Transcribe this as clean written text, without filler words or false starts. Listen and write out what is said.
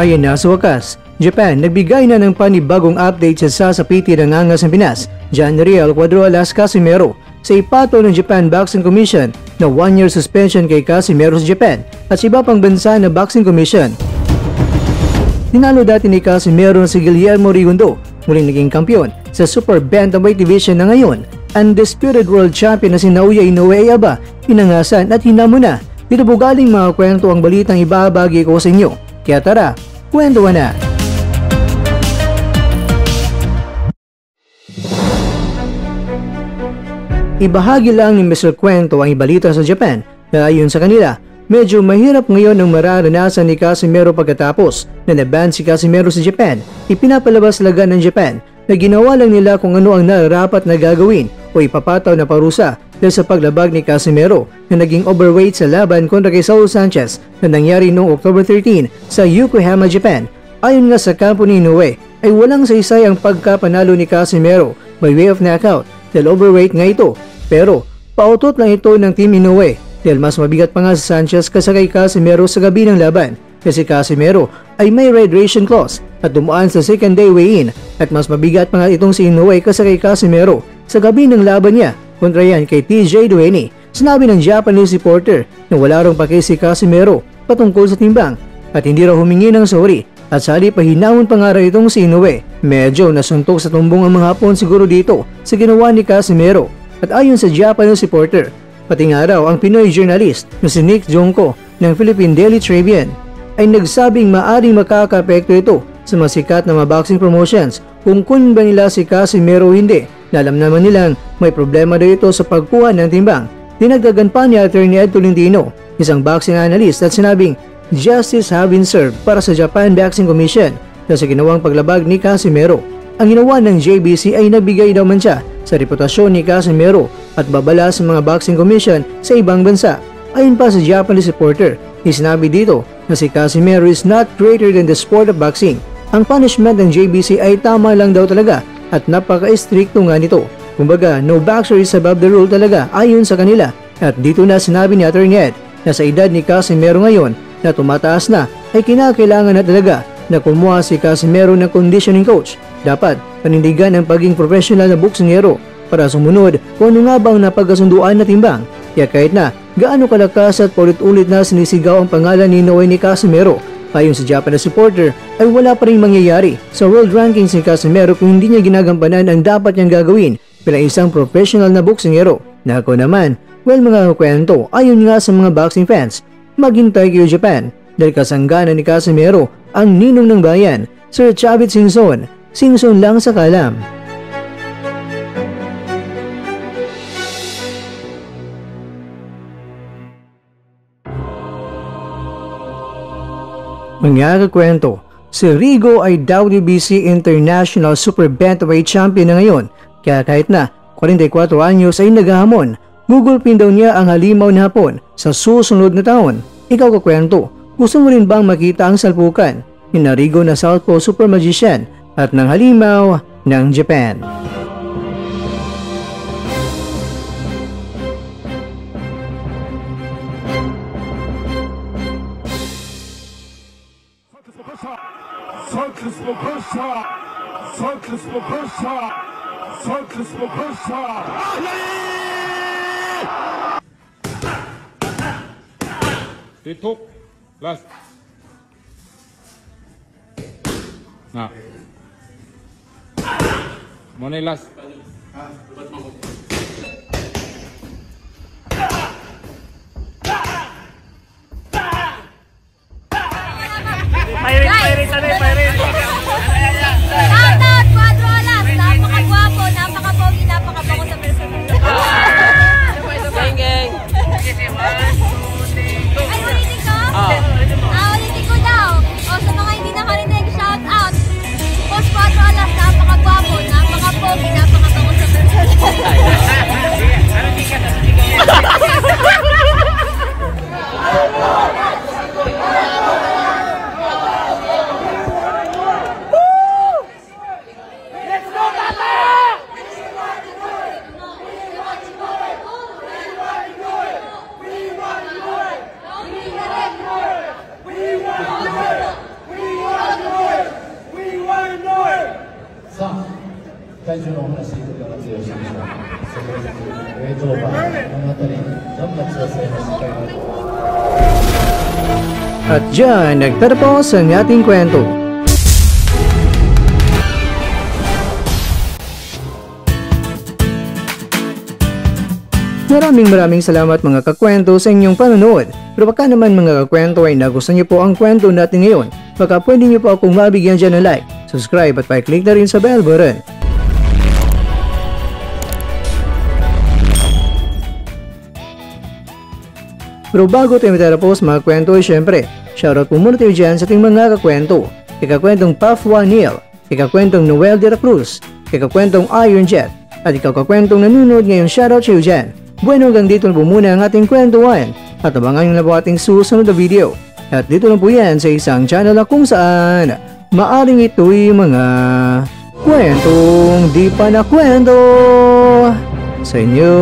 Ayan na sa wakas, Japan nagbigay na ng panibagong update sa sasapiti ng angas ng Pinas, John Riel Cuadro-Alas Casimero, sa ipato ng Japan Boxing Commission na 1-year suspension kay Casimero sa Japan at sa iba pang bansa na Boxing Commission. Tinalo dati ni Casimero si Guillermo Rigundo, muling naging kampiyon sa Super Bantamweight Division na ngayon. Undisputed World Champion na si Naoya Inoue ay aba, pinangasan at hinamo na. Dito po galing mga kwento ang balitang ibabagi ko sa inyo. Kaya tara, kwentuhan na! Ibahagi lang ni Mr. Kwento ang ibalita sa Japan na ayon sa kanila, medyo mahirap ngayon ang mararanasan ni Casimero pagkatapos na naban si Casimero sa Japan. Ipinapalabas laga ng Japan na ginawa lang nila kung ano ang nararapat na gagawin o ipapataw na parusa dahil sa paglabag ni Casimero na naging overweight sa laban kontra kay Saul Sanchez na nangyari noong October 13 sa Yokohama, Japan. Ayon nga sa kampo ni Inoue ay walang saysay ang pagkapanalo ni Casimero by way of knockout dahil overweight nga ito. Pero pautot lang ito ng Team Inoue dahil mas mabigat pa nga si Sanchez kaysa kay Casimero sa gabi ng laban kasi Casimero ay may red ration clause at dumaan sa second day weigh-in at mas mabigat pa nga itong si Inoue kaysa kay Casimero sa gabi ng laban niya kontra yan kay TJ Duane. Sinabi ng Japanese reporter na wala rong pake si Casimero patungkol sa timbang at hindi raw humingi ng sorry at sali pa hinamon pa nga raw itong si Inoue. Medyo nasuntok sa tumbong ang mga Hapon siguro dito sa ginawa ni Casimero. At ayon sa Japanese reporter, pati nga raw ang Pinoy journalist na si Nick Jongko ng Philippine Daily Tribune ay nagsabing maaring makaka-apekto ito sa mga sikat na mga boxing promotions kung ba nila si Casimero o hindi. Alam naman nilang may problema daw ito sa pagkuha ng timbang. Dinagdagan pa ni Attorney Ed Tolentino, isang boxing analyst, at sinabing justice have been served para sa Japan Boxing Commission na sa ginawang paglabag ni Casimero. Ang ginawa ng JBC ay nabigay daw man siya sa reputasyon ni Casimero at babala sa mga boxing commission sa ibang bansa. Ayon pa sa Japanese reporter, isinabi dito na si Casimero is not greater than the sport of boxing. Ang punishment ng JBC ay tama lang daw talaga at napaka-stricto nga nito. Kumbaga, no boxer is above the rule talaga ayon sa kanila. At dito na sinabi ni Attorney Ed na sa edad ni Casimero ngayon na tumataas na ay kinakailangan na talaga na kumuha si Casimero ng conditioning coach. Dapat panindigan ang pagiging professional na boksingero para sumunod kung ano nga bang napagkasunduan na timbang. Kaya kahit na gaano kalakas at paulit-ulit na sinisigaw ang pangalan ni Inoue ni Casimero, ayon sa Japanese supporter ay wala pa rin mangyayari sa world rankings ni Casimero kung hindi niya ginagampanan ang dapat niyang gagawin bilang isang professional na boksingero. Na ako naman, well mga kwento, ayon nga sa mga boxing fans, maghintay kayo Japan dahil kasanggana ni Casimero ang ninong ng bayan, Sir Chavit Singson. Singson lang sa kalam. Mga kakwento, si Rigo ay WBC International Super Bantamweight Champion na ngayon. Kaya kahit na 44 anyos ay naghahamon, gugulpin daw niya ang halimaw na Hapon sa susunod na taon. Ikaw kakwento, gusto mo rin bang makita ang salpukan ni Rigo na Southpaw Super Magician at ng halimaw ng Japan? Titok last. Nah. Mana last? Shoutout, Cuadro-Alas! Napakagwapo, napakapogi, napakabango sa personal. Geng, geng. Ay, ulitin ko? Ulitin ko daw. O, sa mga hindi nakarinig, shoutout. Boss Cuadro-Alas, napakagwapo, napakapogi, napakabango sa personal. 界中の話が強いしました。そこでウェイトオーバー、この辺りどんな強さがしっかりなるか。 At dyan, nagtatapos ang ating kwento. Maraming salamat mga kakwento sa inyong panonood. Pero baka naman mga kakwento ay nagustuhan niyo po ang kwento natin ngayon. Baka pwede niyo po akong mabigyan dyan ng like, subscribe at pa-click na rin sa bell button. Pero bago tayo matapos mga kwento ay syempre, shoutout po muna tayo dyan sa ating mga kakwento. Ikakwentong Pafwa Neil, ikakwentong Noel de la Cruz, ikakwentong Iron Jet, at ikakwentong nanonood ngayon, shoutout sa iyo dyan. Bueno, hanggang dito na po muna ang ating kwentuhan at abangan nyo na po ating susunod na video. At dito na po yan sa isang channel na kung saan maaring ito'y mga kwentong di pa na kwento sa inyo.